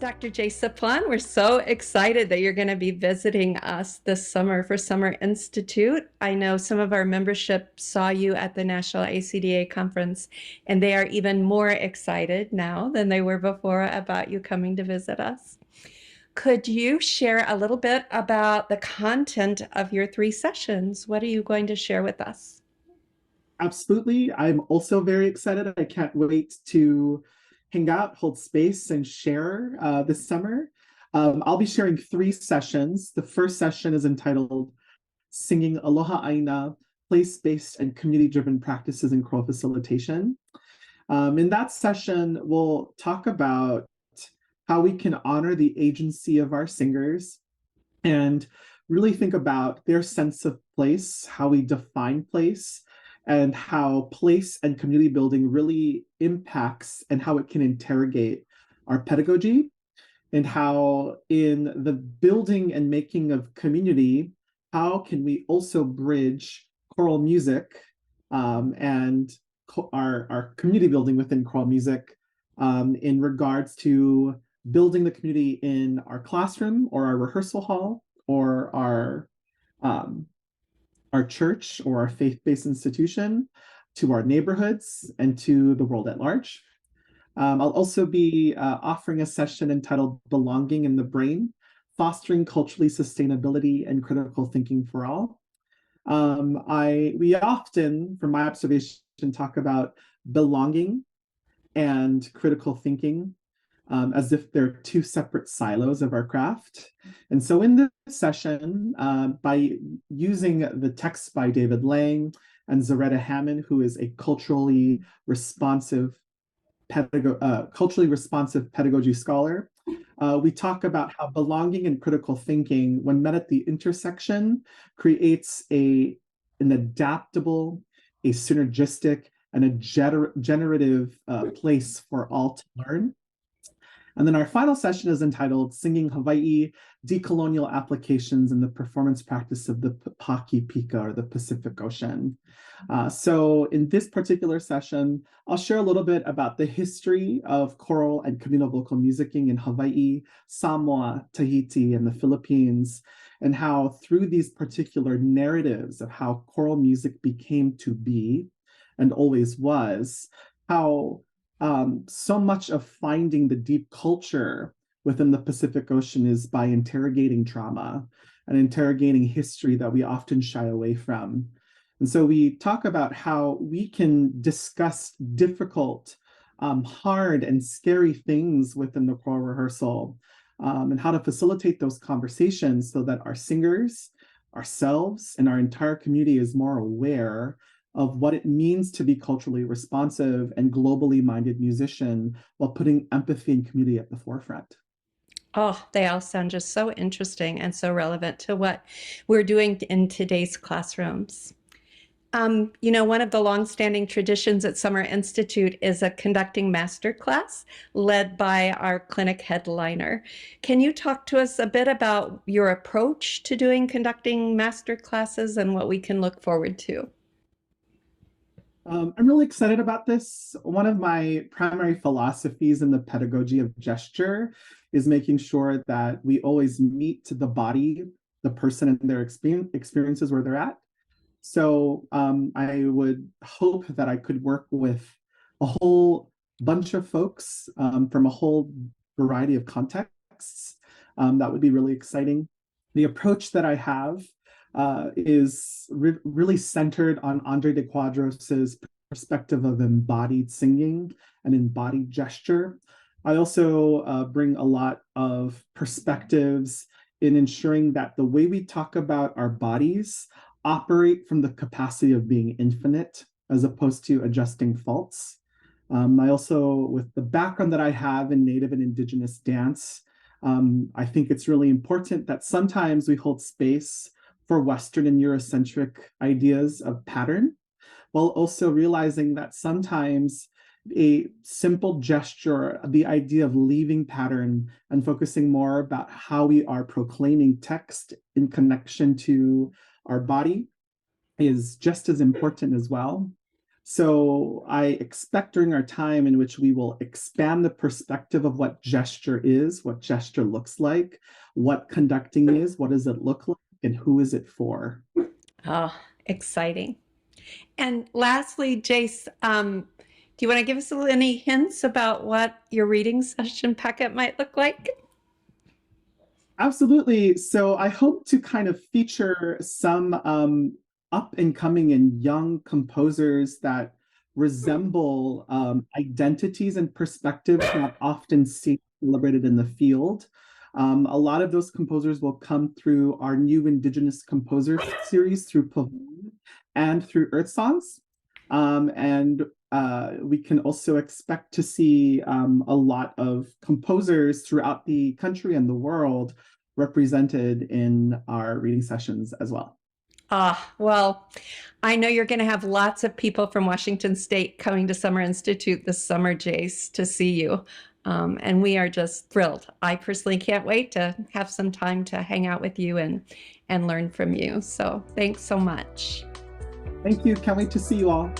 Dr. Jace Saplan, we're so excited that you're going to be visiting us this summer for Summer Institute. I know some of our membership saw you at the National ACDA conference, and they are even more excited now than they were before about you coming to visit us. Could you share a little bit about the content of your 3 sessions? What are you going to share with us? Absolutely. I'm also very excited. I can't wait to hang out, hold space, and share this summer. I'll be sharing 3 sessions. The first session is entitled Singing Aloha Aina, Place-Based and Community-Driven Practices in Choral Facilitation. In that session, we'll talk about how we can honor the agency of our singers and really think about their sense of place, how we define place, and how place and community building really impacts and how it can interrogate our pedagogy, and how in the building and making of community, how can we also bridge choral music and our community building within choral music in regards to building the community in our classroom or our rehearsal hall or our church or our faith-based institution, to our neighborhoods, and to the world at large. I'll also be offering a session entitled Belonging in the Brain, Fostering Culturally Sustainability and Critical Thinking for All. We often, from my observation, talk about belonging and critical thinking as if they're 2 separate silos of our craft. And so in this session, by using the text by David Lang and Zaretta Hammond, who is a culturally responsive pedagogy scholar, we talk about how belonging and critical thinking, when met at the intersection, creates an adaptable, a synergistic, and a generative place for all to learn. And then our final session is entitled Singing Hawaii, Decolonial Applications in the Performance Practice of the Paki Pika, or the Pacific Ocean. So in this particular session, I'll share a little bit about the history of choral and communal vocal musicking in Hawaii, Samoa, Tahiti, and the Philippines, and how through these particular narratives of how choral music became to be and always was, how so much of finding the deep culture within the Pacific Ocean is by interrogating trauma and interrogating history that we often shy away from. And so we talk about how we can discuss difficult, hard, and scary things within the choral rehearsal, and how to facilitate those conversations so that our singers, ourselves, and our entire community is more aware of what it means to be culturally responsive and globally minded musician while putting empathy and community at the forefront. Oh, they all sound just so interesting and so relevant to what we're doing in today's classrooms. One of the longstanding traditions at Summer Institute is a conducting master class led by our clinic headliner. Can you talk to us a bit about your approach to doing conducting master classes and what we can look forward to? I'm really excited about this. One of my primary philosophies in the pedagogy of gesture is making sure that we always meet the body, the person, and their experiences where they're at. So I would hope that I could work with a whole bunch of folks from a whole variety of contexts. That would be really exciting. The approach that I have is really centered on Andre de Quadros's perspective of embodied singing and embodied gesture. I also bring a lot of perspectives in ensuring that the way we talk about our bodies operate from the capacity of being infinite as opposed to adjusting faults. I also, with the background that I have in Native and Indigenous dance, I think it's really important that sometimes we hold space for Western and Eurocentric ideas of pattern, while also realizing that sometimes a simple gesture, the idea of leaving pattern and focusing more about how we are proclaiming text in connection to our body, is just as important as well. So I expect during our time in which we will expand the perspective of what gesture is, what gesture looks like, what conducting is, what does it look like, and who is it for? Oh, exciting. And lastly, Jace, do you want to give us any hints about what your reading session packet might look like? Absolutely. So I hope to kind of feature some up and coming and young composers that resemble identities and perspectives not often seen celebrated in the field. A lot of those composers will come through our new Indigenous Composer series through Pavone and through Earth Songs. And we can also expect to see a lot of composers throughout the country and the world represented in our reading sessions as well. Well, I know you're going to have lots of people from Washington State coming to Summer Institute this summer, Jace, to see you. And we are just thrilled. I personally can't wait to have some time to hang out with you and learn from you. So thanks so much. Thank you. Can't wait to see you all.